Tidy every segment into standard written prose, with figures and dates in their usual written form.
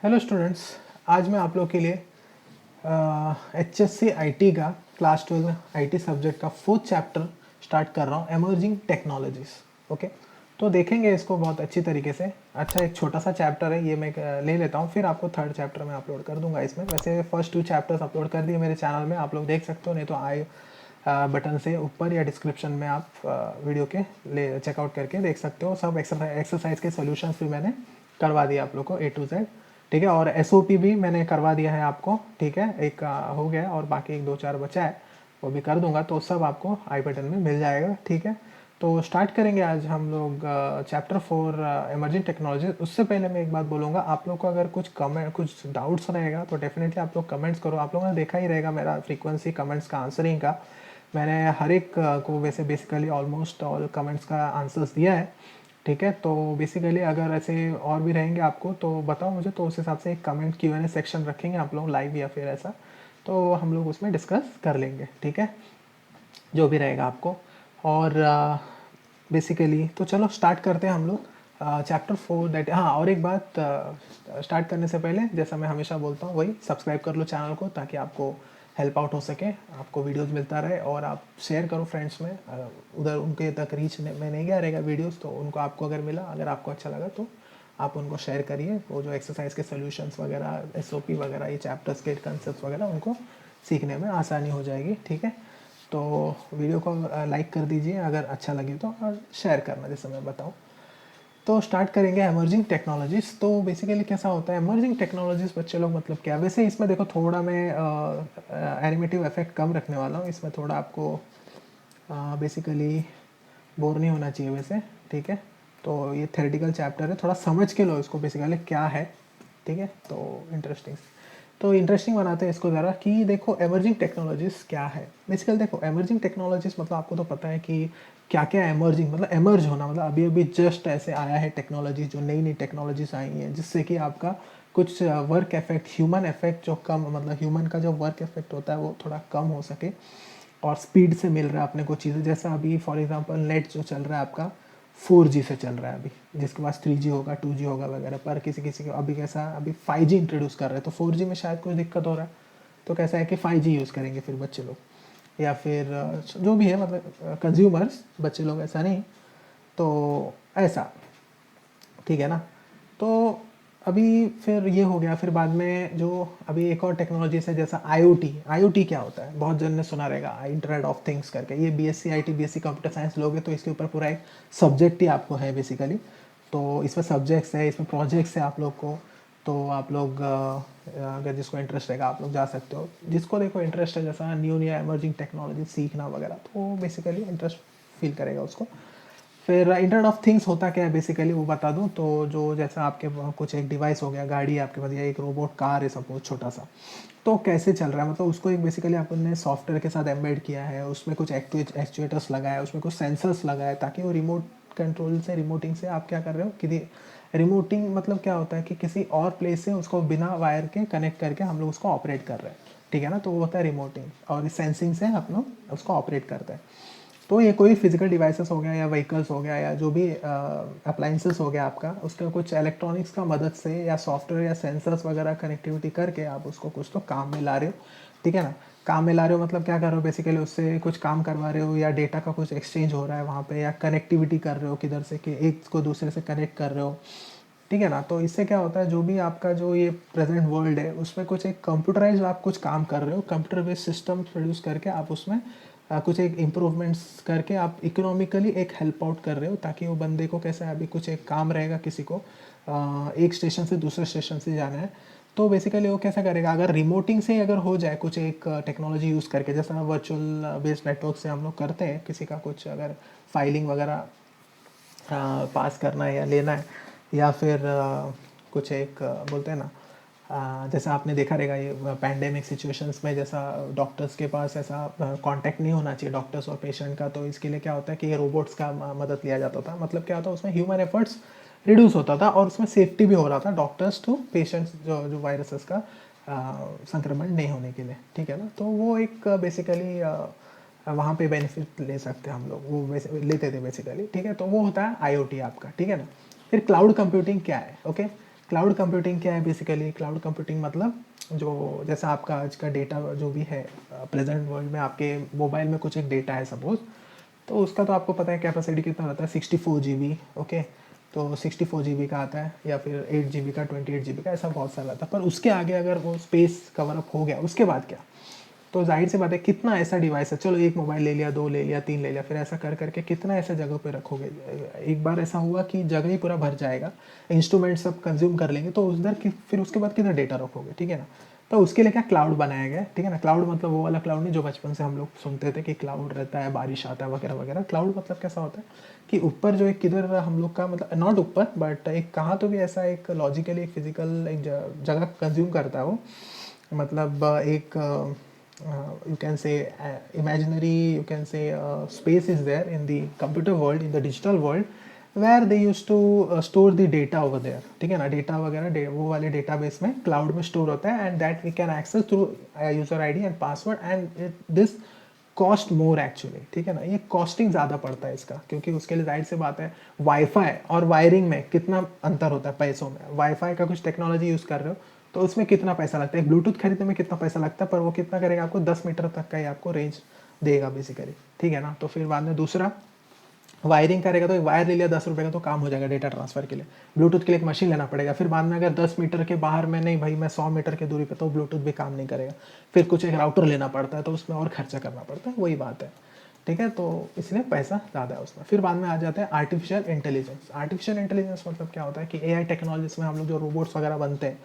Hello students, आज मैं आप लोग के लिए HSC IT का क्लास 12 IT सब्जेक्ट का 4th चैप्टर स्टार्ट कर रहा हूँ, एमर्जिंग टेक्नोलॉजीज। ओके, तो देखेंगे इसको बहुत अच्छी तरीके से। अच्छा, एक छोटा सा चैप्टर है ये, मैं ले लेता हूँ, फिर आपको 3rd चैप्टर में अपलोड कर दूंगा। इसमें वैसे फर्स्ट 2 चैप्टर्स अपलोड कर दिए मेरे चैनल में, आप लोग देख सकते हो, नहीं तो आई बटन से ऊपर या डिस्क्रिप्शन में आप वीडियो के ले चेकआउट करके देख सकते हो। सब एक्सरसाइज के सोल्यूशंस भी मैंने करवा दिया आप लोग को A to Z, ठीक है। और SOP भी मैंने करवा दिया है आपको, ठीक है। एक हो गया और बाकी 1-2-4 बचा है, वो भी कर दूंगा, तो सब आपको आई बटन में मिल जाएगा, ठीक है। तो स्टार्ट करेंगे आज हम लोग चैप्टर 4 एमर्जिंग टेक्नोलॉजी। उससे पहले मैं एक बात बोलूँगा, आप लोग को अगर कुछ कमेंट, कुछ डाउट्स रहेगा तो डेफिनेटली आप लोग कमेंट्स करो। आप लोगों ने देखा ही रहेगा मेरा फ्रीक्वेंसी कमेंट्स का आंसरिंग का, मैंने हर एक को वैसे बेसिकली ऑलमोस्ट ऑल कमेंट्स का आंसर्स दिया है, ठीक है। तो बेसिकली अगर ऐसे और भी रहेंगे आपको तो बताओ मुझे, तो उस हिसाब से एक कमेंट Q&A सेक्शन रखेंगे आप लोग लाइव या फिर ऐसा, तो हम लोग उसमें डिस्कस कर लेंगे, ठीक है, जो भी रहेगा आपको। और बेसिकली तो चलो स्टार्ट करते हैं हम लोग चैप्टर 4 दैट। हाँ, और एक बात, स्टार्ट करने से पहले जैसा मैं हमेशा बोलता हूँ वही, सब्सक्राइब कर लो चैनल को ताकि आपको हेल्प आउट हो सके, आपको वीडियोस मिलता रहे। और आप शेयर करो फ्रेंड्स में, उधर उनके तक रीच में नहीं गया रहेगा वीडियोस, तो उनको आपको अगर मिला, अगर आपको अच्छा लगा तो आप उनको शेयर करिए। वो जो एक्सरसाइज के सोल्यूशंस वगैरह, SOP वगैरह, ये चैप्टर्स के कंसेप्ट वगैरह, उनको सीखने में आसानी हो जाएगी, ठीक है। तो वीडियो को लाइक कर दीजिए अगर अच्छा लगे तो, और शेयर करना जैसे मैं बताऊँ। तो स्टार्ट करेंगे एमर्जिंग टेक्नोलॉजीज़। तो बेसिकली कैसा होता है एमर्जिंग टेक्नोलॉजीज़, बच्चे लोग, मतलब क्या। वैसे इसमें देखो थोड़ा मैं एनिमेटिव इफेक्ट कम रखने वाला हूँ इसमें, थोड़ा आपको बेसिकली बोर नहीं होना चाहिए वैसे, ठीक है। तो ये थेरेटिकल चैप्टर है, थोड़ा समझ के लो इसको बेसिकली क्या है, ठीक है। तो इंटरेस्टिंग बनाते हैं इसको ज़रा, कि देखो एमर्जिंग टेक्नोलॉजीज़ क्या है। बेसिकली देखो एमर्जिंग टेक्नोलॉजीज़ मतलब आपको तो पता है कि क्या क्या एमर्जिंग मतलब एमर्ज होना, मतलब अभी अभी जस्ट ऐसे आया है टेक्नोलॉजी, जो नई नई टेक्नोलॉजीज आई हैं जिससे कि आपका कुछ वर्क इफेक्ट, ह्यूमन इफेक्ट जो कम, मतलब ह्यूमन का जो वर्क इफेक्ट होता है वो थोड़ा कम हो सके, और स्पीड से मिल रहा है अपने को चीज़ें। जैसा अभी फॉर एग्जांपल नेट जो चल रहा है आपका 4G से चल रहा है अभी, जिसके पास 3G होगा 2G होगा वगैरह, पर किसी किसी को अभी कैसा, अभी 5G इंट्रोड्यूस कर रहे हैं, तो 4G में शायद कुछ दिक्कत हो रहा है, तो कैसा है कि 5G यूज़ करेंगे फिर बच्चे लोग, या फिर जो भी है, मतलब कंज्यूमर्स, बच्चे लोग ऐसा नहीं, तो ऐसा, ठीक है ना। तो अभी फिर ये हो गया, फिर बाद में जो अभी एक और टेक्नोलॉजी है जैसा IoT क्या होता है, बहुत जन ने सुना रहेगा, इंटरनेट ऑफ थिंग्स करके। ये BSc IT BSc computer science लोगे तो इसके ऊपर पूरा एक सब्जेक्ट ही आपको है बेसिकली। तो इसमें सब्जेक्ट्स है, इसमें प्रोजेक्ट्स है आप लोग को, तो आप लोग अगर जिसको इंटरेस्ट रहेगा आप लोग जा सकते हो। जिसको देखो इंटरेस्ट है जैसा न्यू न्यू एमर्जिंग टेक्नोलॉजी सीखना वगैरह, तो बेसिकली इंटरेस्ट फील करेगा उसको। फिर इंटरनेट ऑफ थिंग्स होता क्या है बेसिकली वो बता दूं, तो जो जैसा आपके कुछ एक डिवाइस हो गया, गाड़ी है आपके पास, या एक रोबोट कार है सपोज छोटा सा, तो कैसे चल रहा है, मतलब उसको एक बेसिकली आपने सॉफ्टवेयर के साथ एम्बेड किया है, उसमें कुछ एक्चुएटर्स लगाया है, उसमें कुछ सेंसर्स लगाया है, ताकि वो रिमोट कंट्रोल से, रिमोटिंग से आप क्या कर रहे हो कि रिमोटिंग मतलब क्या होता है कि किसी और प्लेस से उसको बिना वायर के कनेक्ट करके हम लोग उसको ऑपरेट कर रहे हैं, ठीक है ना। तो वो होता है रिमोटिंग, और सेंसिंग से हम लोग उसको ऑपरेट करते हैं। तो ये कोई फिजिकल डिवाइसेस हो गया या व्हीकल्स हो गया या जो भी अप्लाइंसेस हो गया आपका, उसका कुछ इलेक्ट्रॉनिक्स का मदद से या सॉफ्टवेयर या सेंसर्स वगैरह कनेक्टिविटी करके आप उसको कुछ तो काम में ला रहे हो, ठीक है ना। काम में ला रहे हो मतलब क्या कर रहे हो बेसिकली, उससे कुछ काम करवा रहे हो, या डेटा का कुछ एक्सचेंज हो रहा है वहाँ पे, या कनेक्टिविटी कर रहे हो किधर से कि एक को दूसरे से कनेक्ट कर रहे हो, ठीक है ना। तो इससे क्या होता है, जो भी आपका जो ये प्रेजेंट वर्ल्ड है उसमें कुछ एक कंप्यूटराइज आप कुछ काम कर रहे हो, कंप्यूटर बेस्ड सिस्टम प्रोड्यूस करके आप उसमें कुछ एक इम्प्रूवमेंट्स करके आप इकोनॉमिकली एक हेल्प आउट कर रहे हो, ताकि वो बंदे को कैसा है, अभी कुछ एक काम रहेगा किसी को एक स्टेशन से दूसरे स्टेशन से जाना है, तो बेसिकली वो कैसा करेगा, अगर रिमोटिंग से अगर हो जाए कुछ एक टेक्नोलॉजी यूज़ करके, जैसा वर्चुअल बेस्ड नेटवर्क से हम लोग करते हैं, किसी का कुछ अगर फाइलिंग वगैरह पास करना है या लेना है, या फिर कुछ एक बोलते हैं ना, जैसा आपने देखा रहेगा ये पैंडेमिक सिचुएशंस में, जैसा डॉक्टर्स के पास ऐसा कांटेक्ट नहीं होना चाहिए डॉक्टर्स और पेशेंट का, तो इसके लिए क्या होता है कि ये रोबोट्स का मदद लिया जाता था। मतलब क्या होता है, उसमें ह्यूमन एफर्ट्स रिड्यूस होता था और उसमें सेफ्टी भी हो रहा था डॉक्टर्स टू पेशेंट्स, जो जो वायरसेस का संक्रमण नहीं होने के लिए, ठीक है ना। तो वो एक बेसिकली वहाँ पे बेनिफिट ले सकते हैं हम लोग, वो लेते थे बेसिकली, ठीक है। तो वो होता है IoT आपका, ठीक है ना। फिर क्लाउड कंप्यूटिंग क्या है, ओके। क्लाउड कंप्यूटिंग क्या है बेसिकली? क्लाउड कंप्यूटिंग मतलब जो जैसा आपका आज का डेटा जो भी है प्रेजेंट वर्ल्ड में, आपके मोबाइल में कुछ एक डेटा है सपोज, तो उसका तो आपको पता है कैपेसिटी कितना रहता है, 64 GB। ओके, तो 64 GB का आता है, या फिर 8 GB का, 28 GB का, ऐसा बहुत सारा आता है। पर उसके आगे अगर वो स्पेस कवर अप हो गया, उसके बाद क्या? तो जाहिर सी बात है कितना ऐसा डिवाइस है, चलो एक मोबाइल ले लिया, दो ले लिया, तीन ले लिया, फिर ऐसा कर करके कितना ऐसा जगह पे रखोगे? एक बार ऐसा हुआ कि जगह ही पूरा भर जाएगा, इंस्ट्रूमेंट सब कंज्यूम कर लेंगे, तो उधर फिर उसके बाद कितना डेटा रखोगे? ठीक है ना। तो उसके लिए क्या क्लाउड बनाया गया है, ठीक है ना। क्लाउड मतलब वो वाला क्लाउड नहीं जो बचपन से हम लोग सुनते थे कि क्लाउड रहता है, बारिश आता है वगैरह वगैरह। क्लाउड मतलब कैसा होता है कि ऊपर जो एक किधर हम लोग का, मतलब नॉट ऊपर बट एक कहाँ तो भी ऐसा एक लॉजिकली एक फिजिकल एक जगह कंज्यूम करता है वो, मतलब एक you can say imaginary, you can say space is there in the computer world, in the digital world, where they used to store the data over there, ठीक है ना। डेटा वगैरह वो वाले डेटाबेस में क्लाउड में स्टोर होता है, and that we can access through user ID and password, and this cost more actually, ठीक है ना। ये कॉस्टिंग ज़्यादा पड़ता है इसका, क्योंकि उसके लिए जाहिर सी बात है वाईफाई और वायरिंग में कितना अंतर होता है पैसों में। वाईफाई का कुछ टेक्नोलॉजी यूज़ कर रहे हो तो उसमें कितना पैसा लगता है, ब्लूटूथ खरीदने में कितना पैसा लगता है, पर वो कितना करेगा आपको, 10 मीटर तक का ही आपको रेंज देगा बेसिकली, ठीक है ना। तो फिर बाद में दूसरा वायरिंग करेगा, तो एक वायर ले लिया 10 रुपये का, तो काम हो जाएगा डेटा ट्रांसफर के लिए। ब्लूटूथ के लिए एक मशीन लेना पड़ेगा, फिर बाद में अगर 10 मीटर के बाहर में नहीं भाई, मैं 100 मीटर की दूरी पे, तो ब्लूटूथ भी काम नहीं करेगा, फिर कुछ एक राउटर लेना पड़ता है, तो उसमें और खर्चा करना पड़ता है, वही बात है, ठीक है। तो इसलिए पैसा ज़्यादा है उसमें। फिर बाद में आ जाता है आर्टिफिशियल इंटेलिजेंस। आर्टिफिशियल इंटेलिजेंस मतलब क्या होता है कि एआई टेक्नोलॉजीज में हम लोग जो रोबोट्स वगैरह बनते हैं,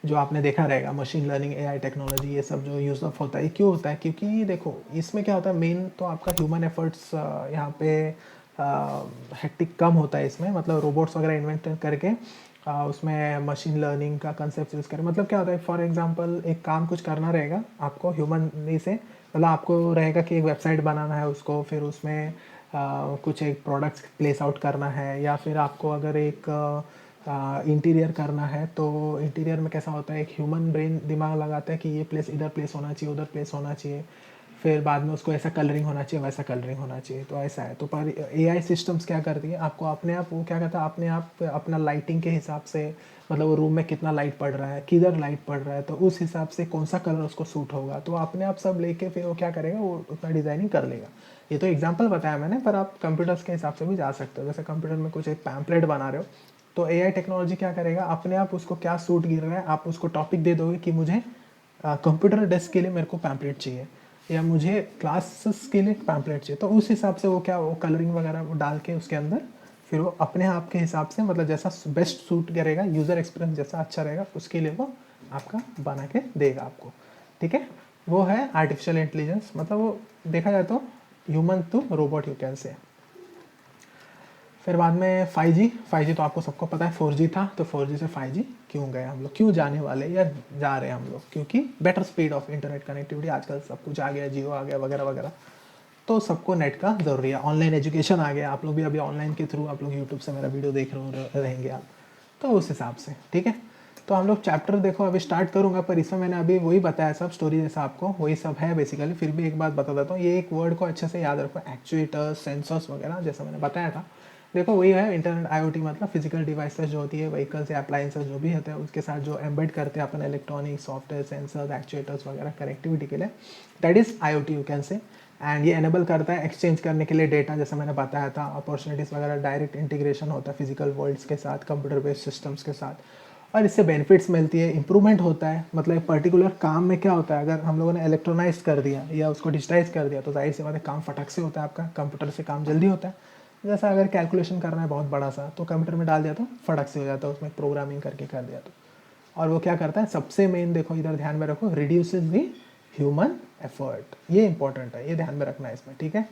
जो आपने देखा रहेगा मशीन लर्निंग, एआई टेक्नोलॉजी, ये सब जो यूज़ अप होता है, क्यों होता है? क्योंकि देखो इसमें क्या होता है, मेन तो आपका ह्यूमन एफर्ट्स यहाँ पे हेक्टिक कम होता है इसमें, मतलब रोबोट्स वगैरह इन्वेंट करके उसमें मशीन लर्निंग का कंसेप्ट यूज़ करें। मतलब क्या होता है, फॉर एग्जांपल एक काम कुछ करना रहेगा आपको ह्यूमनली से, मतलब आपको रहेगा कि एक वेबसाइट बनाना है उसको, फिर उसमें कुछ एक प्रोडक्ट्स प्लेस आउट करना है, या फिर आपको अगर एक इंटीरियर करना है, तो इंटीरियर में कैसा होता है, एक ह्यूमन ब्रेन दिमाग लगाता है कि ये प्लेस इधर प्लेस होना चाहिए, उधर प्लेस होना चाहिए, फिर बाद में उसको ऐसा कलरिंग होना चाहिए, वैसा कलरिंग होना चाहिए, तो ऐसा है। तो पर एआई सिस्टम्स क्या करती है, आपको अपने आप वो क्या कहता है, अपने आप अपना लाइटिंग के हिसाब से, मतलब वो रूम में कितना लाइट पड़ रहा है, किधर लाइट पड़ रहा है, तो उस हिसाब से कौन सा कलर उसको सूट होगा, तो अपने आप सब लेके फिर वो क्या करेगा, वो उतना डिज़ाइनिंग कर लेगा। ये तो एग्जांपल बताया मैंने, पर आप कंप्यूटर्स के हिसाब से भी जा सकते हो। जैसे कंप्यूटर में कुछ एक पैम्पलेट बना रहे हो, तो एआई टेक्नोलॉजी क्या करेगा, अपने आप उसको क्या सूट गिर रहा है, आप उसको टॉपिक दे दोगे कि मुझे कंप्यूटर डेस्क के लिए मेरे को पैम्पलेट चाहिए, या मुझे क्लासेस के लिए पैम्पलेट चाहिए, तो उस हिसाब से वो क्या, वो कलरिंग वगैरह डाल के उसके अंदर फिर वो अपने आप के हिसाब से, मतलब जैसा बेस्ट सूट करेगा, यूज़र एक्सपीरियंस जैसा अच्छा रहेगा, उसके लिए वो आपका बना के देगा आपको, ठीक है। वो है आर्टिफिशियल इंटेलिजेंस, मतलब वो देखा जाए तो human to robot you can say. फिर बाद में 5G तो आपको सबको पता है 4G था, तो 4G से 5G क्यों गए हम लोग, क्यों जाने वाले या जा रहे हैं हम लोग, क्योंकि better speed of internet connectivity, आजकल सब कुछ आ गया, जियो आ गया वगैरह वगैरह, तो सबको नेट का ज़रूरी है। ऑनलाइन एजुकेशन आ गया, आप लोग भी अभी ऑनलाइन के थ्रू आप लोग यूट्यूब से मेरा वीडियो देख रहे रहेंगे आप, तो उस हिसाब से, ठीक है। तो हम लोग चैप्टर देखो अभी स्टार्ट करूँगा, पर इसमें मैंने अभी वही बताया सब स्टोरी जैसा आपको, वही सब है बेसिकली। फिर भी एक बात बता देता हूँ, ये एक वर्ड को अच्छे से याद रखो, एक्चुएटर्स, सेंसर्स वगैरह, जैसा मैंने बताया था। देखो वही है इंटरनेट, आईओटी मतलब फिजिकल डिवाइसेस जो होती है, व्हीकल्स या अप्लायंसेस जो भी होते हैं, उसके साथ जो एम्बेड करते हैं अपन इलेक्ट्रॉनिक सॉफ्टवेयर, सेंसर्स, एक्चुएटर्स वगैरह कनेक्टिविटी के लिए, that is IoT you can से। एंड ये एनेबल करता है एक्सचेंज करने के लिए डेटा, जैसा मैंने बताया था, अपॉर्चुनिटीज़ वगैरह, डायरेक्ट इंटीग्रेशन होता है फिजिकल वर्ल्ड्स के साथ, कंप्यूटर बेस्ड सिस्टम्स के साथ, और इससे बेनिफिट्स मिलती है, इंप्रूवमेंट होता है। मतलब एक पर्टिकुलर काम में क्या होता है, अगर हम लोगों ने इलेक्ट्रोनाइज कर दिया या उसको डिजिटाइज कर दिया, तो जाहिर सी बात है काम फटक से होता है, आपका कंप्यूटर से काम जल्दी होता है। जैसा अगर कैलकुलेशन करना है बहुत बड़ा सा, तो कंप्यूटर में डाल दिया तो फटक से हो जाता है, उसमें प्रोग्रामिंग करके कर दिया तो। और वो क्या करता है, सबसे मेन देखो इधर ध्यान में रखो, रिड्यूसेस दी ह्यूमन एफर्ट, ये इंपॉर्टेंट है, ये ध्यान में रखना है इसमें, ठीक है।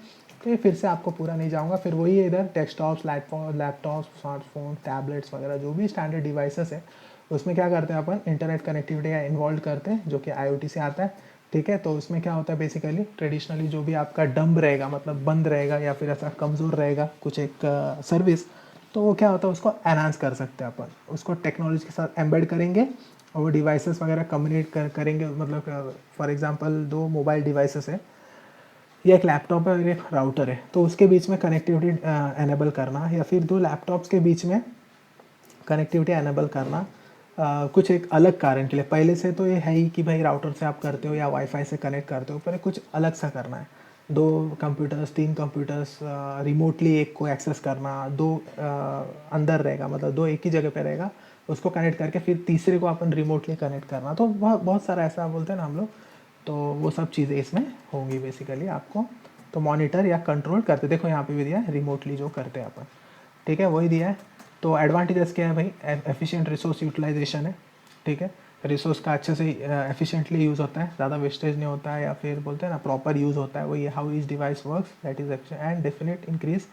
तो ये फिर से आपको पूरा नहीं जाऊँगा, फिर वही है इधर डेस्कटॉप्स, लैपटॉप्स, स्मार्टफोन, टैबलेट्स वगैरह जो भी स्टैंडर्ड डिवाइसेस है, उसमें क्या करते हैं अपन, इंटरनेट कनेक्टिविटी का इन्वॉल्व करते हैं, जो कि आईओटी से आता है, ठीक है। तो उसमें क्या होता है बेसिकली, ट्रेडिशनली जो भी आपका डम्ब रहेगा, मतलब बंद रहेगा या फिर ऐसा कमज़ोर रहेगा कुछ एक सर्विस, तो वो क्या होता है, उसको एनहांस कर सकते हैं अपन, उसको टेक्नोलॉजी के साथ एम्बेड करेंगे, और वो डिवाइसेस वगैरह कम्युनिकेट करेंगे। मतलब फॉर एग्जांपल दो मोबाइल डिवाइसेस है, या एक लैपटॉप है और एक राउटर है, तो उसके बीच में कनेक्टिविटी एनेबल करना, या फिर दो लैपटॉप्स के बीच में कनेक्टिविटी एनेबल करना, कुछ एक अलग कारण के लिए। पहले से तो ये है ही कि भाई राउटर से आप करते हो या वाईफाई से कनेक्ट करते हो, पर कुछ अलग सा करना है। 2 कंप्यूटर्स 3 कंप्यूटर्स रिमोटली एक को एक्सेस करना, 2 अंदर रहेगा, मतलब 2 एक ही जगह पे रहेगा, उसको कनेक्ट करके फिर तीसरे को अपन रिमोटली कनेक्ट करना। तो बहुत बहुत सारा ऐसा बोलते हैं ना हम लोग, तो वो सब चीज़ें इसमें होंगी बेसिकली आपको। तो मॉनिटर या कंट्रोल करते, देखो यहाँ पे भी दिया है रिमोटली जो करते हैं अपन, ठीक है, वही दिया है। तो एडवांटेजेस क्या है भाई, एफिशिएंट रिसोर्स यूटिलाइजेशन है, ठीक है, रिसोर्स का अच्छे से एफिशिएंटली यूज़ होता है, ज़्यादा वेस्टेज नहीं होता है, या फिर बोलते हैं ना प्रॉपर यूज़ होता है, वही how is device works that is efficient and definite increase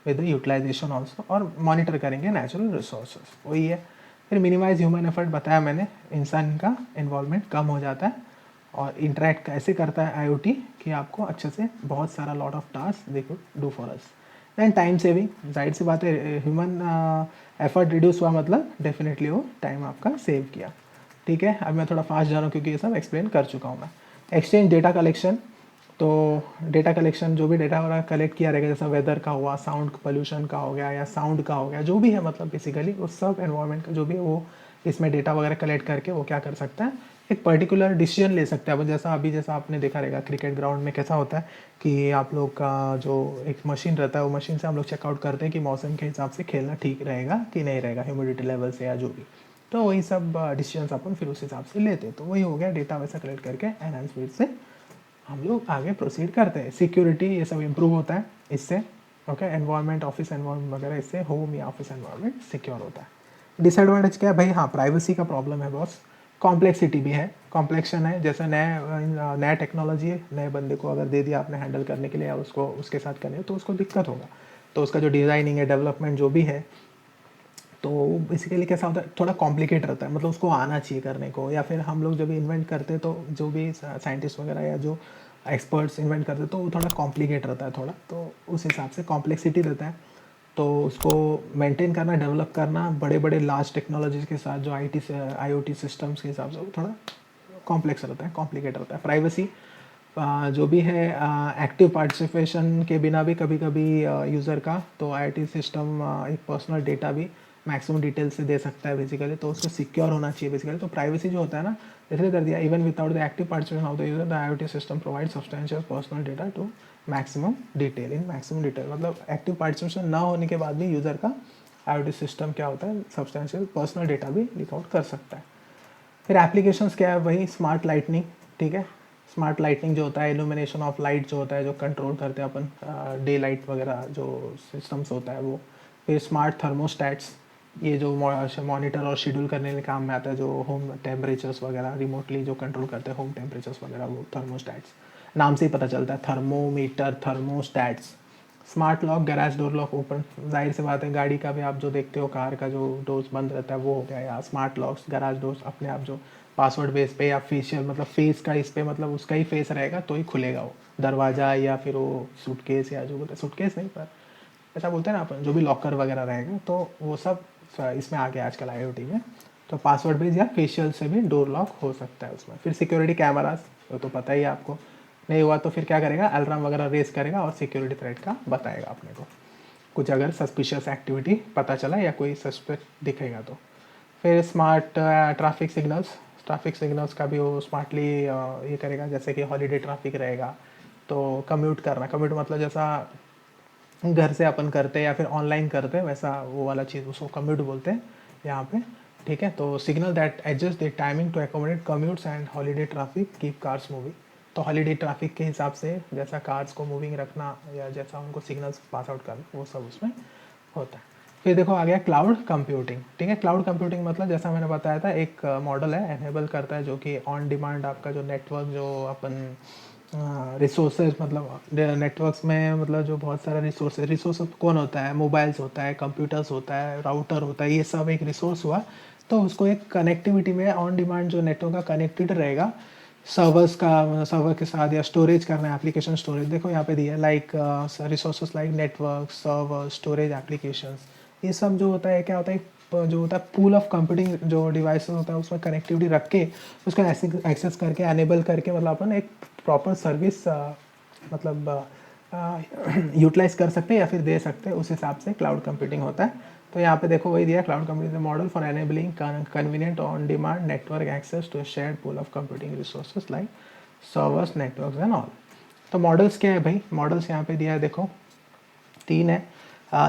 with the utilization also, और मॉनिटर करेंगे नेचुरल रिसोर्सेज, वही है। फिर मिनिमाइज ह्यूमन एफर्ट बताया मैंने, इंसान का इन्वॉल्वमेंट कम हो जाता है, और इंटरेक्ट कैसे करता है आईओटी कि आपको अच्छे से बहुत सारा lot of task they could do for us. Then time saving, जाहिर सी बात है, ह्यूमन एफर्ट रिड्यूस हुआ मतलब डेफिनेटली वो टाइम आपका सेव किया, ठीक है। अब मैं थोड़ा फास्ट जा रहा हूँ क्योंकि ये सब एक्सप्लेन कर चुका हूँ मैं। एक्सचेंज डेटा कलेक्शन, तो डेटा कलेक्शन जो भी डेटा वगैरह कलेक्ट किया रहेगा, जैसा वेदर का हुआ, साउंड पोल्यूशन का हो गया, या साउंड का हो गया, जो भी है, मतलब बेसिकली उस सब एनवायरनमेंट का जो भी है वो इसमें डेटा वगैरह कलेक्ट करके वो क्या कर सकता है, एक पर्टिकुलर डिसीजन ले सकते हैं। अब जैसा अभी जैसा आपने देखा रहेगा क्रिकेट ग्राउंड में कैसा होता है कि आप लोग का जो एक मशीन रहता है, वो मशीन से हम लोग चेकआउट करते हैं कि मौसम के हिसाब से खेलना ठीक रहेगा कि नहीं रहेगा, ह्यूमिडिटी लेवल से या जो भी। तो वही सब डिसीजंस अपन फिर उस हिसाब से लेते हैं। तो वही हो गया, डेटा वैसा कलेक्ट करके एनहांस स्पीड से हम लोग आगे प्रोसीड करते हैं। सिक्योरिटी ये सब इम्प्रूव होता है इससे, ओके, एनवायरनमेंट, ऑफिस एनवायरनमेंट वगैरह, इससे होम या ऑफिस एनवायरनमेंट सिक्योर होता है। डिसएडवांटेज क्या है भाई, हाँ प्राइवेसी का प्रॉब्लम है बॉस, कॉम्प्लेक्सिटी भी है, कॉम्प्लेक्शन है, जैसे नया टेक्नोलॉजी है, नए बंदे को अगर दे दिया आपने हैंडल करने के लिए या उसको उसके साथ करने, तो उसको दिक्कत होगा। तो उसका जो डिज़ाइनिंग है, डेवलपमेंट जो भी है, तो बेसिकली कैसा होता है, थोड़ा कॉम्प्लिकेट रहता है, मतलब उसको आना चाहिए करने को, या फिर हम लोग जब इन्वेंट करते हैं तो जो भी साइंटिस्ट वगैरह या जो एक्सपर्ट्स इन्वेंट करते हैं तो वो थोड़ा कॉम्प्लिकेट रहता है थोड़ा, तो उस हिसाब से कॉम्प्लेक्सिटी रहता है। तो उसको मेंटेन करना, डेवलप करना बड़े बड़े लार्ज टेक्नोलॉजीज के साथ, जो आईटी से आईओटी सिस्टम्स के हिसाब से, वो थोड़ा कॉम्प्लेक्स रहता है, कॉम्प्लिकेट रहता है। प्राइवेसी जो भी है, एक्टिव पार्टिसिपेशन के बिना भी कभी कभी यूज़र का, तो आईटी सिस्टम एक पर्सनल डेटा भी मैक्सिमम डिटेल से दे सकता है बेसिकली, तो उसको सिक्योर होना चाहिए बेसिकली। तो प्राइवेसी जो होता है ना, इसलिए कर दिया, even without the active participation of the user the IoT system provide substantial personal data to maximum detail, in maximum detail, मतलब एक्टिव पार्टिसिपेशन ना होने के बाद भी यूज़र का आईओटी सिस्टम क्या होता है, सब्सटेंशियल पर्सनल डेटा भी लीक आउट कर सकता है। फिर एप्लीकेशंस क्या है, वही स्मार्ट लाइटनिंग, ठीक है, स्मार्ट लाइटनिंग जो होता है, इल्यूमिनेशन ऑफ लाइट जो होता है, जो कंट्रोल करते हैं अपन डे लाइट वगैरह जो सिस्टम्स होता है वो। फिर स्मार्ट थर्मोस्टैट्स, ये जो मॉनिटर और शेड्यूल करने के काम में आता है, जो होम टेम्परेचर्स वगैरह रिमोटली जो कंट्रोल करते हैं होम टेम्परेचर्स वगैरह, वो थर्मोस्टैट्स, नाम से ही पता चलता है, thermometer, thermostats. Smart lock, garage door lock open, जाहिर सी बात है गाड़ी का भी आप जो देखते हो, कार का जो डोर्स बंद रहता है वो हो गया, या स्मार्ट लॉक्स, गैराज डोर्स अपने आप जो पासवर्ड बेस पे या फेशियल, मतलब फेस का इस पे, मतलब उसका ही फेस रहेगा तो ही खुलेगा वो दरवाज़ा, या फिर वो सूटकेस, या जो बोलते हैं सूटकेस नहीं, पर ऐसा बोलते हैं ना अपन, जो भी लॉकर वगैरह रहेगा, तो वो सब इसमें आ गया आजकल आईओटी में। तो पासवर्ड बेस या फेशियल से भी डोर लॉक हो सकता है उसमें। फिर सिक्योरिटी कैमरास, वो तो पता ही है आपको, नहीं हुआ तो फिर क्या करेगा, अलार्म वगैरह रेस करेगा और सिक्योरिटी थ्रेट का बताएगा अपने को, कुछ अगर सस्पिशियस एक्टिविटी पता चला या कोई सस्पेक्ट दिखेगा तो। फिर स्मार्ट ट्रैफिक सिग्नल्स का भी वो स्मार्टली ये करेगा, जैसे कि हॉलीडे ट्रैफिक रहेगा तो कम्यूट करना, कम्यूट मतलब जैसा घर से अपन करते हैं या फिर ऑनलाइन करते हैं, वैसा वो वाला चीज़ उसको कम्यूट बोलते हैं यहाँ पे, ठीक है। तो signal that adjust the timing to accommodate commutes and holiday traffic keep cars moving, तो हॉलीडे ट्रैफिक के हिसाब से जैसा कार्स को मूविंग रखना या जैसा उनको सिग्नल्स पास आउट करना, वो सब उसमें होता है। फिर देखो आ गया क्लाउड कंप्यूटिंग, ठीक है। क्लाउड कंप्यूटिंग मतलब जैसा मैंने बताया था, एक मॉडल है, एनेबल करता है जो कि ऑन डिमांड आपका जो नेटवर्क, जो अपन रिसोर्सेज, मतलब नेटवर्क्स में, मतलब जो बहुत सारा रिसोर्स कौन होता है, मोबाइल्स होता है, कंप्यूटर्स होता है, राउटर होता है, ये सब एक रिसोर्स हुआ, तो उसको एक कनेक्टिविटी में ऑन डिमांड जो नेटवर्क का कनेक्टेड रहेगा सर्वर के साथ, या स्टोरेज करना है, एप्लीकेशन स्टोरेज, देखो यहाँ पे दिया like resources like network, server, storage, applications, ये सब जो होता है क्या होता है, जो होता है पूल ऑफ कंप्यूटिंग जो डिवाइसेस होता है उसमें कनेक्टिविटी रख के उसका एक्सेस करके एनेबल करके, मतलब अपन एक प्रॉपर सर्विस मतलब यूटिलाइज कर सकते हैं या फिर दे सकते हैं, उस हिसाब से क्लाउड कंप्यूटिंग होता है। तो यहाँ पे देखो वही दिया, cloud computing model for enabling convenient on demand network access to shared pool of computing resources like servers networks and all. तो मॉडल्स क्या है भाई, मॉडल्स यहाँ पे दिया है देखो, 3 है।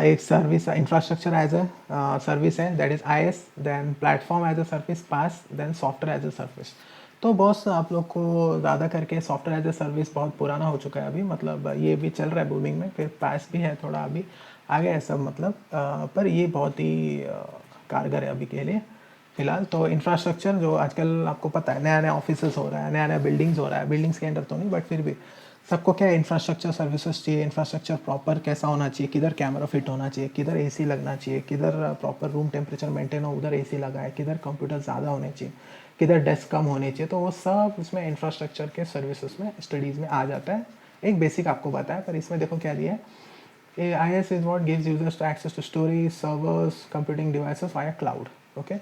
एक service infrastructure as a service है, that is IaaS, then platform as a service PaaS, then software as a service. तो बॉस आप लोग को ज़्यादा करके सॉफ्टवेयर एज अ सर्विस बहुत पुराना हो चुका है अभी, मतलब ये भी चल रहा है बूमिंग में, फिर पास भी है थोड़ा अभी आगे है सब, मतलब पर ये बहुत ही कारगर है अभी के लिए फिलहाल। तो इंफ्रास्ट्रक्चर जो आजकल आपको पता है, नया नया ऑफिसेस हो रहा है, नया नया बिल्डिंग्स हो रहा है, बिल्डिंग्स के अंदर तो नहीं बट फिर भी सबको क्या है, इंफ्रास्ट्रक्चर सर्विसेज चाहिए। इंफ्रास्ट्रक्चर प्रॉपर कैसा होना चाहिए, किधर कैमरा फिट होना चाहिए, किधर एसी लगना चाहिए, किधर प्रॉपर रूम टेम्परेचर मेंटेन हो उधर एसी लगा है, किधर कंप्यूटर ज़्यादा होने चाहिए, किधर डेस्क कम होने चाहिए। तो वो सब उसमें इंफ्रास्ट्रक्चर के सर्विसेज में स्टडीज़ में आ जाता है। एक बेसिक आपको पता है, पर इसमें देखो क्या दिया है, IaaS is what gives users to access to storage, servers, computing devices via cloud. Okay,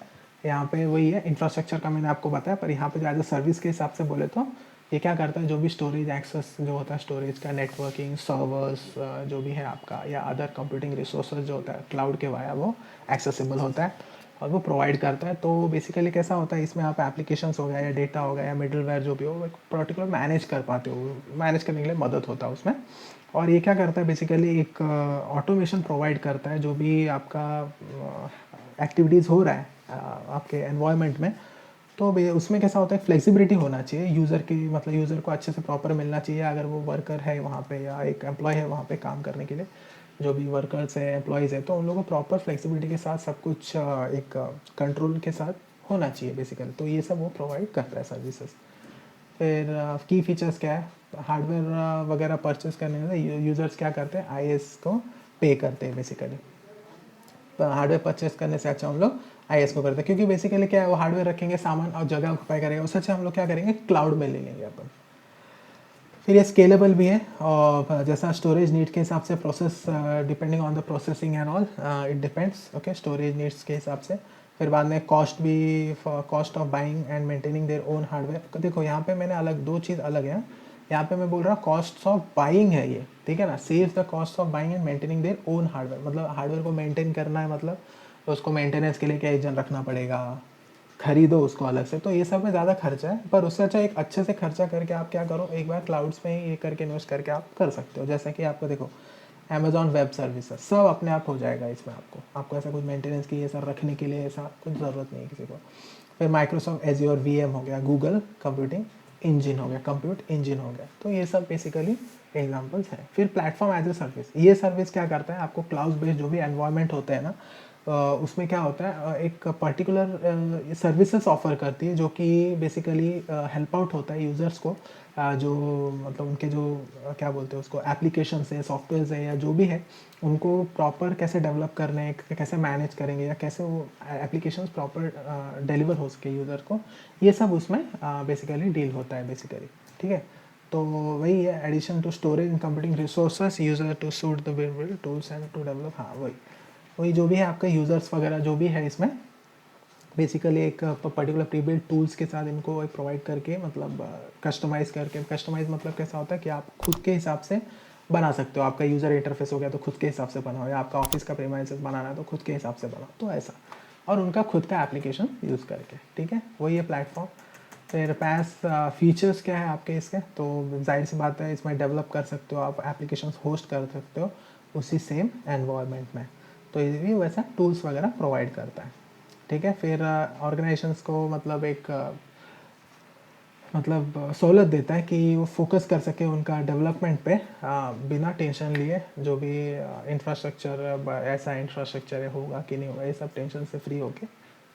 यहाँ पे वही है, इंफ्रास्ट्रक्चर का मैंने आपको बताया, पर यहाँ पे जो एज अ सर्विस के हिसाब से बोले तो ये क्या करता है, जो भी स्टोरेज एक्सेस जो होता है, स्टोरेज का नेटवर्किंग, सर्वर्स जो भी है आपका, या अदर कंप्यूटिंग रिसोर्सेज जो होता है क्लाउड के वाया, वो एक्सेसिबल होता है और वो प्रोवाइड करता है। तो बेसिकली कैसा होता है, इसमें आप एप्लीकेशंस हो गया या डेटा हो गया या मिडलवेयर जो भी हो, एक पर्टिकुलर मैनेज कर पाते हो, मैनेज करने के लिए मदद होता है उसमें। और ये क्या करता है, बेसिकली एक ऑटोमेशन प्रोवाइड करता है, जो भी आपका एक्टिविटीज़ हो रहा है आपके एनवायरनमेंट में। तो उसमें कैसा होता है, फ्लेक्सिबिलिटी होना चाहिए यूज़र की, मतलब यूज़र को अच्छे से प्रॉपर मिलना चाहिए, अगर वो वर्कर है वहाँ पे या एक एम्प्लॉय है वहाँ पे काम करने के लिए, जो भी वर्कर्स है एम्प्लॉयज़ है, तो उन लोगों को प्रॉपर फ्लेक्सिबिलिटी के साथ सब कुछ एक कंट्रोल के साथ होना चाहिए बेसिकली। तो ये सब वो प्रोवाइड करता है सर्विसेज। फिर की फीचर्स क्या है, हार्डवेयर वगैरह परचेस करने में यूज़र्स क्या करते हैं, आईएस को पे करते हैं बेसिकली। हार्डवेयर परचेस करने से अच्छा हम लोग आईएस को करते हैं, क्योंकि बेसिकली क्या है, वो हार्डवेयर रखेंगे, सामान और जगह ऑक्यूपाई करेगा, उससे अच्छा हम लोग क्या करेंगे, क्लाउड में ले लेंगे अपन। फिर ये स्केलेबल भी है, और जैसा स्टोरेज नीड के हिसाब से process, depending on the processing and all it depends, okay, storage needs के हिसाब से। फिर बाद में कॉस्ट भी, cost of buying and maintaining their own hardware. देखो यहाँ पे मैंने अलग दो चीज़ अलग है, यहाँ पे मैं बोल रहा हूँ कॉस्ट ऑफ बाइंग है ये, ठीक है ना, save the cost of buying and maintaining their own hardware, मतलब हार्डवेयर को मेंटेन करना है, मतलब तो उसको मेंटेनेंस के लिए क्या एजेंट रखना पड़ेगा, खरीदो उसको अलग से, तो ये सब में ज़्यादा खर्चा है। पर उससे अच्छा एक अच्छे से खर्चा करके आप क्या करो, एक बार क्लाउड्स में ही ये करके इन्वेस्ट करके आप कर सकते हो। जैसे कि आपको देखो अमेजॉन वेब सर्विसेज सब अपने आप हो जाएगा इसमें, आपको ऐसा कुछ मेंटेनेंस की ये सब रखने के लिए ऐसा कुछ ज़रूरत नहीं है किसी को। फिर माइक्रोसॉफ्ट एज्योर वीएम हो गया, गूगल कंप्यूटिंग इंजन हो गया, कंप्यूट इंजन हो गया, तो ये सब बेसिकली एग्जांपल्स हैं। फिर प्लेटफॉर्म एज ए सर्विस, ये सर्विस क्या करता है, आपको क्लाउड बेस्ड जो भी एनवायरनमेंट होते हैं ना, उसमें क्या होता है, एक पर्टिकुलर सर्विसेज ऑफर करती है, जो कि बेसिकली हेल्प आउट होता है यूज़र्स को, जो मतलब उनके जो क्या बोलते हैं उसको, एप्लीकेशंस है, सॉफ्टवेयर्स है, या जो भी है, उनको प्रॉपर कैसे डेवलप करने हैं, कैसे मैनेज करेंगे, या कैसे वो एप्लीकेशंस प्रॉपर डिलीवर हो सके यूज़र को, ये सब उसमें बेसिकली डील होता है बेसिकली, ठीक है। तो वही है, addition to storage and computing resources user to suit the build tools and to develop, हाँ वही वही जो भी है आपका यूज़र्स वगैरह जो भी है इसमें, बेसिकली एक पर्टिकुलर प्री बिल्ड टूल्स के साथ इनको एक प्रोवाइड करके, मतलब कस्टमाइज़ करके, कस्टमाइज़ मतलब कैसा होता है कि आप खुद के हिसाब से बना सकते हो, आपका यूज़र इंटरफेस हो गया तो खुद के हिसाब से बनाओ, या आपका ऑफिस का प्रीमाइसेस बनाना है तो खुद के हिसाब से बनाओ, तो ऐसा, और उनका खुद का एप्लीकेशन यूज़ करके, ठीक है, वही है प्लेटफॉर्म। फिर पैस फीचर्स क्या है आपके इसके, तो जाहिर सी बात है इसमें डेवलप कर सकते हो आप, एप्लीकेशंस होस्ट कर सकते हो उसी सेम एनवायरनमेंट में, तो ये भी वैसा टूल्स वगैरह प्रोवाइड करता है, ठीक है। फिर ऑर्गेनाइजेशंस को मतलब एक मतलब सहूलत देता है कि वो फोकस कर सके उनका डेवलपमेंट पे, बिना टेंशन लिए, जो भी इंफ्रास्ट्रक्चर ऐसा इंफ्रास्ट्रक्चर होगा कि नहीं होगा, ये सब टेंशन से फ्री होके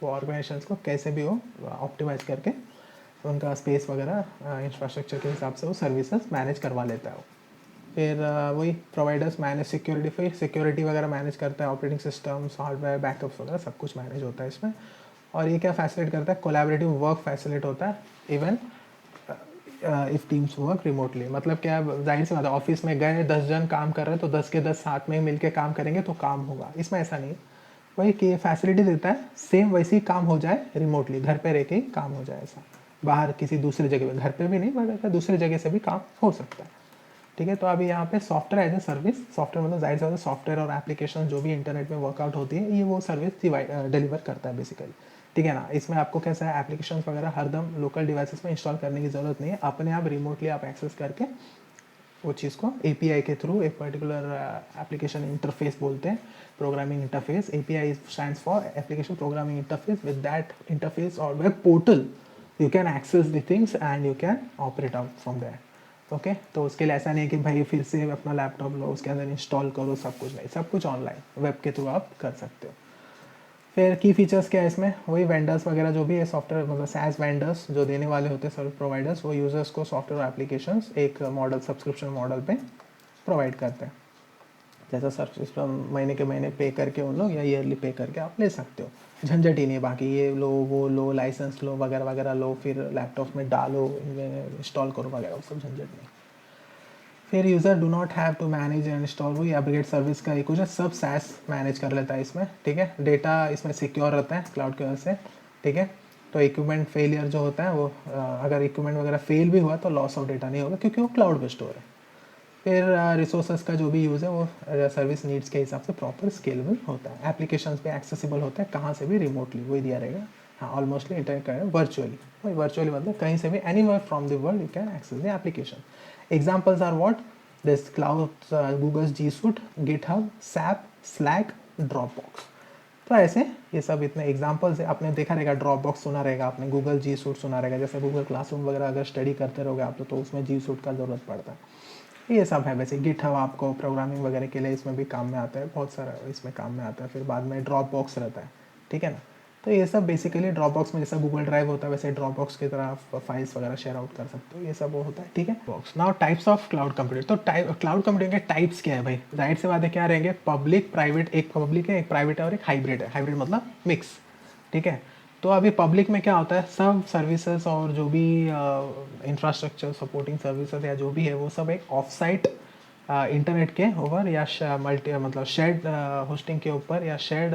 वो ऑर्गेनाइजेशंस को कैसे भी हो ऑप्टिमाइज करके उनका स्पेस वगैरह इंफ्रास्ट्रक्चर के हिसाब से वो सर्विसेज मैनेज करवा लेता है वो। फिर वही प्रोवाइडर्स मैनेज सिक्योरिटी, फिर सिक्योरिटी वगैरह मैनेज करता है, ऑपरेटिंग सिस्टम्स, हार्डवेयर, बैकअप्स वगैरह सब कुछ मैनेज होता है इसमें। और ये क्या फैसिलिटेट करता है, कोलैबोरेटिव वर्क फैसिलिटेट होता है, even if teams work remotely, मतलब क्या, जाहिर सी बात है, ऑफिस में गए 10 जन काम कर रहे हैं तो 10 के 10 साथ में मिल के काम करेंगे तो काम होगा, इसमें ऐसा नहीं है। वही कि फैसिलिटी देता है सेम वैसे ही काम हो जाए रिमोटली, घर पे रह के ही काम हो जाए, ऐसा बाहर किसी दूसरी जगह पे, घर पे भी नहीं बट ऐसा दूसरी जगह से भी काम हो सकता है, ठीक है। तो अभी यहाँ पे software as a service, software मतलब जाहिर सी बात है सॉफ्टवेयर और एप्लीकेशन जो भी इंटरनेट में वर्कआउट होती है ये वो सर्विस डिलीवर करता है बेसिकली, ठीक है ना। इसमें आपको कैसा है एप्लीकेशन वगैरह हरदम लोकल डिवाइसेस में इंस्टॉल करने की ज़रूरत नहीं है, अपने आप रिमोटली आप एक्सेस करके वो चीज़ को API के थ्रू एक पर्टिकुलर एप्लीकेशन इंटरफेस बोलते हैं, programming interface. API stands for application programming interface. With that interface और web portal you can access the things and you can operate out from that. Okay, तो उसके लिए ऐसा नहीं है कि भाई फिर से अपना लैपटॉप लो उसके अंदर इंस्टॉल करो, सब कुछ नहीं, सब कुछ ऑनलाइन वेब के थ्रू आप कर सकते हो। फिर की फीचर्स क्या है इसमें, वही वेंडर्स वगैरह जो भी है सॉफ्टवेयर मतलब SaaS वेंडर्स जो देने वाले होते हैं सर्विस प्रोवाइडर्स, वो यूज़र्स को सॉफ्टवेयर एप्लीकेशंस एक मॉडल सब्सक्रिप्शन मॉडल पे प्रोवाइड करते हैं। जैसा सर्विस महीने के महीने पे करके उन लोग या ईयरली पे करके आप ले सकते हो, झंझट ही नहीं बाकी ये लो वो लो लाइसेंस लो वगैरह वगैरह लो, फिर लैपटॉप में डालो इंस्टॉल करो वगैरह, वो सब झंझट नहीं। फिर user do not have to manage and install, वही अपग्रेड सर्विस का एक कुछ है, सब SaaS मैनेज कर लेता है इसमें, ठीक है। डेटा इसमें सिक्योर रहता है क्लाउड की वजह से, ठीक है। तो इक्विपमेंट फेलियर जो होता है वो अगर इक्विपमेंट वगैरह फेल भी हुआ तो लॉस ऑफ डेटा नहीं होगा क्योंकि वो क्लाउड पे स्टोर है। फिर रिसोर्सेज का जो भी यूज़ है वो सर्विस नीड्स के हिसाब से प्रॉपर स्केलेबल होता है, एप्लीकेशंस पे एक्सेसिबल होता है कहाँ से भी रिमोटली, वही दिया रहेगा। हाँ, ऑलमोस्टली इंटरनेट का वर्चुअली, वही वर्चुअली मतलब कहीं से भी anywhere from the world you can access the application. Examples are what this cloud, Google G Suite, GitHub, SAP, Slack, Dropbox। तो ऐसे ये सब इतने एग्जाम्पल्स है, आपने देखा रहेगा ड्रॉपबॉक्स सुना रहेगा आपने, गूगल G Suite सुना रहेगा, जैसे गूगल क्लासरूम वगैरह अगर स्टडी करते रहोगे आप तो उसमें G Suite का ज़रूरत पड़ता है। ये सब है वैसे। गिटहब आपको प्रोग्रामिंग वगैरह के लिए इसमें भी काम में आता है, बहुत सारा इसमें काम में आता है। फिर बाद में ड्रॉपबॉक्स रहता है, ठीक है ना। तो ये सब बेसिकली ड्रॉपबॉक्स में जैसा गूगल ड्राइव होता है वैसे ड्रॉपबॉक्स की तरह आप फाइल्स वगैरह शेयर आउट कर सकते हो, ये सब वो होता है, ठीक है। Box now types of cloud computing. तो क्लाउड कंप्यूटिंग के टाइप्स क्या है भाई, जाहिर सी बात है क्या रहेंगे, पब्लिक प्राइवेट, एक पब्लिक है एक प्राइवेट है और एक हाइब्रिड है। हाइब्रिड मतलब मिक्स, ठीक है। तो अभी पब्लिक में क्या होता है, सब सर्विसेज और जो भी इंफ्रास्ट्रक्चर सपोर्टिंग सर्विसेज या जो भी है वो सब एक ऑफ साइट इंटरनेट के ओवर या मल्टी मतलब शेयर्ड होस्टिंग के ऊपर या शेयर्ड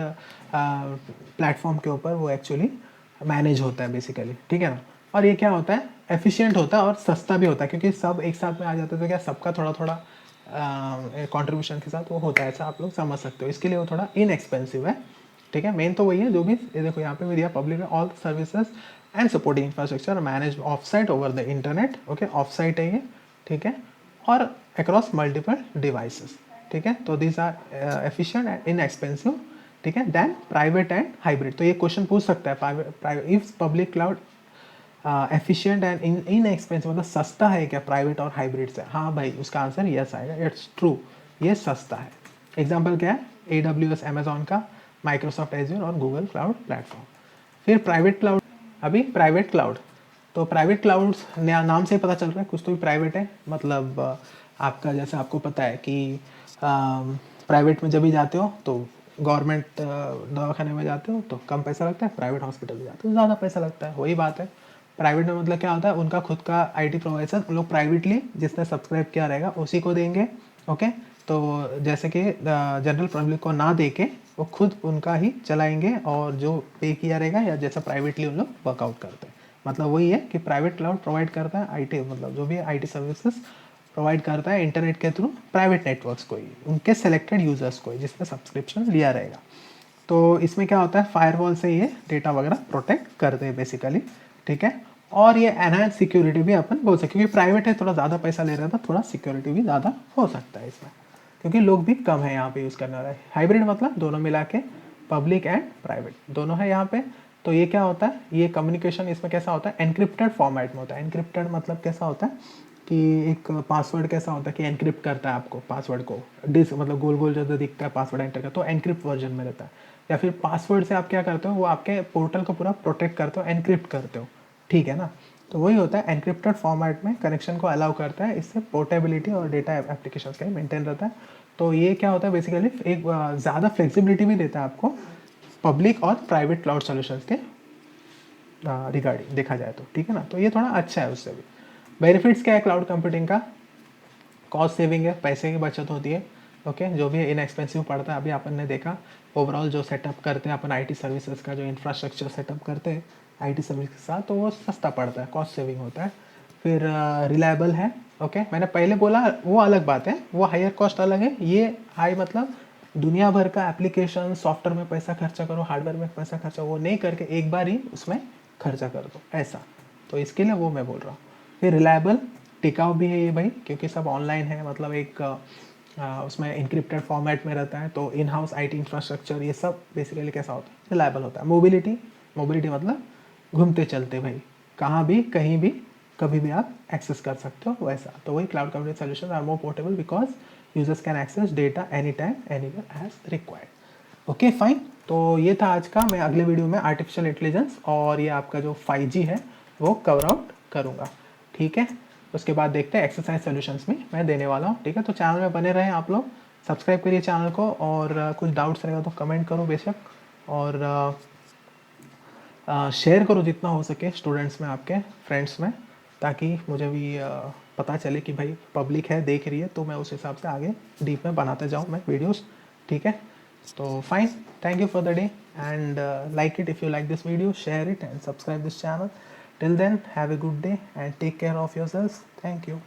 प्लेटफॉर्म के ऊपर वो एक्चुअली मैनेज होता है बेसिकली, ठीक है ना। और ये क्या होता है, एफिशिएंट होता है और सस्ता भी होता है क्योंकि सब एक साथ में आ जाते हैं, तो क्या सबका थोड़ा थोड़ा कंट्रीब्यूशन के साथ वो होता है, ऐसा आप लोग समझ सकते हो। इसके लिए वो थोड़ा इनएक्सपेंसिव है, ठीक है। मेन तो वही है जो भी ये देखो यहाँ पे भी दिया, पब्लिक में all services and supporting infrastructure manage of site over the internet, okay, of site है ये, ठीक है, और अक्रॉस मल्टीपल डिवाइसेस, ठीक है। तो this are efficient and inexpensive, ठीक है, देन प्राइवेट एंड हाइब्रिड। तो ये क्वेश्चन पूछ सकता है private if public cloud efficient and inexpensive मतलब सस्ता है क्या प्राइवेट और हाइब्रिड से, हाँ भाई उसका आंसर यस आएगा, इट्स ट्रू, ये सस्ता है। एग्जाम्पल क्या है, AWS अमेजॉन का, माइक्रोसॉफ्ट एज्योर और गूगल क्लाउड प्लेटफॉर्म। फिर प्राइवेट क्लाउड, अभी प्राइवेट क्लाउड, तो प्राइवेट क्लाउड नाम से ही पता चल रहा है कुछ तो भी प्राइवेट है, मतलब आपका जैसे आपको पता है कि प्राइवेट में जब भी जाते हो तो गवर्नमेंट दवाखाने में जाते हो तो कम पैसा लगता है, प्राइवेट हॉस्पिटल में जाते हो ज़्यादा पैसा लगता है, वही बात है। प्राइवेट में मतलब क्या होता है, उनका खुद का IT प्रोवाइडर उन लोग प्राइवेटली जिसने सब्सक्राइब किया रहेगा उसी को देंगे, ओके। तो जैसे कि जनरल पब्लिक को ना दे के वो खुद उनका ही चलाएंगे और जो पे किया रहेगा या जैसा प्राइवेटली उन लोग वर्कआउट करते हैं, मतलब वही है कि प्राइवेट क्लाउड प्रोवाइड करता है IT मतलब जो भी IT सर्विसेज प्रोवाइड करता है इंटरनेट के थ्रू प्राइवेट नेटवर्क्स को ही, उनके सेलेक्टेड यूजर्स को ही जिसने सब्सक्रिप्शन लिया रहेगा। तो इसमें क्या होता है, फायरवॉल से ये डेटा वगैरह प्रोटेक्ट करते हैं बेसिकली, ठीक है। और ये एनहांस सिक्योरिटी भी अपन बोल सकते क्योंकि प्राइवेट है थोड़ा ज़्यादा पैसा ले रहा था, थोड़ा सिक्योरिटी भी ज़्यादा हो सकता है इसमें क्योंकि लोग भी कम है यहाँ पे यूज़ करने वाला। हाइब्रिड मतलब दोनों मिला के पब्लिक एंड प्राइवेट दोनों है यहाँ पे। तो ये क्या होता है, ये कम्युनिकेशन इसमें कैसा होता है, एनक्रिप्टेड फॉर्मेट में होता है। एनक्रिप्टेड मतलब कैसा होता है कि एक पासवर्ड कैसा होता है कि एनक्रिप्ट करता है आपको पासवर्ड को, डिस मतलब गोल गोल जो दिखता है पासवर्ड एंटर का, तो एनक्रिप्ट वर्जन में रहता है। या फिर पासवर्ड से आप क्या करते हो, वो आपके पोर्टल को पूरा प्रोटेक्ट करते हो, एनक्रिप्ट करते हो, ठीक है ना। तो वही होता है, एनक्रिप्टेड फॉर्मेट में कनेक्शन को अलाउ करता है, इससे पोर्टेबिलिटी और डेटा एप्लीकेशन का मेंटेन रहता है। तो ये क्या होता है बेसिकली, एक ज़्यादा फ्लेक्सिबिलिटी भी देता है आपको पब्लिक और प्राइवेट क्लाउड सॉल्यूशंस के रिगार्डिंग देखा जाए तो, ठीक है ना। तो ये थोड़ा अच्छा है उससे भी। बेनिफिट्स क्या है क्लाउड कंप्यूटिंग का, कॉस्ट सेविंग है, पैसे की बचत होती है, ओके, जो भी इनएक्सपेंसिव पड़ता है। अभी अपन ने देखा ओवरऑल जो सेटअप करते हैं अपन IT सर्विसेज का जो इंफ्रास्ट्रक्चर सेटअप करते हैं IT सर्विस के साथ, तो वो सस्ता पड़ता है, कॉस्ट सेविंग होता है। फिर रिलायबल है। ओके, मैंने पहले बोला वो अलग बात है, वो हायर कॉस्ट अलग है। ये हाई मतलब दुनिया भर का एप्लीकेशन सॉफ्टवेयर में पैसा खर्चा करो, हार्डवेयर में पैसा खर्चा, वो नहीं करके एक बार ही उसमें खर्चा कर दो ऐसा। तो इसके लिए वो मैं बोल रहा हूँ। फिर रिलायबल, टिकाऊ भी है ये भाई, क्योंकि सब ऑनलाइन है, मतलब एक उसमें इंक्रिप्टेड फॉर्मेट में रहता है, तो इन हाउस आईटी इंफ्रास्ट्रक्चर ये सब बेसिकली कैसा होता है, रिलायबल होता है। मोबिलिटी, मोबिलिटी मतलब घूमते चलते भाई, कहाँ भी कहीं भी कभी भी आप एक्सेस कर सकते हो वैसा। तो वही cloud computing solutions are more portable because users can access data any time anywhere as required. Okay fine, तो ये था आज का। मैं अगले वीडियो में आर्टिफिशियल इंटेलिजेंस और ये आपका जो 5G है वो कवर आउट करूँगा, ठीक है। उसके बाद देखते हैं एक्सरसाइज सॉल्यूशंस में मैं देने वाला हूँ, ठीक है। तो चैनल में बने रहें आप लोग, सब्सक्राइब करिए चैनल को, और कुछ डाउट्स रहेगा तो कमेंट करो बेशक, और शेयर करो जितना हो सके स्टूडेंट्स में, आपके फ्रेंड्स में, ताकि मुझे भी पता चले कि भाई पब्लिक है देख रही है, तो मैं उस हिसाब से आगे डीप में बनाते जाऊँ मैं वीडियोस, ठीक है। तो fine, thank you for the day and like it if you like this video, share it and subscribe this channel. Till then, have a good day and take care of yourselves. Thank you.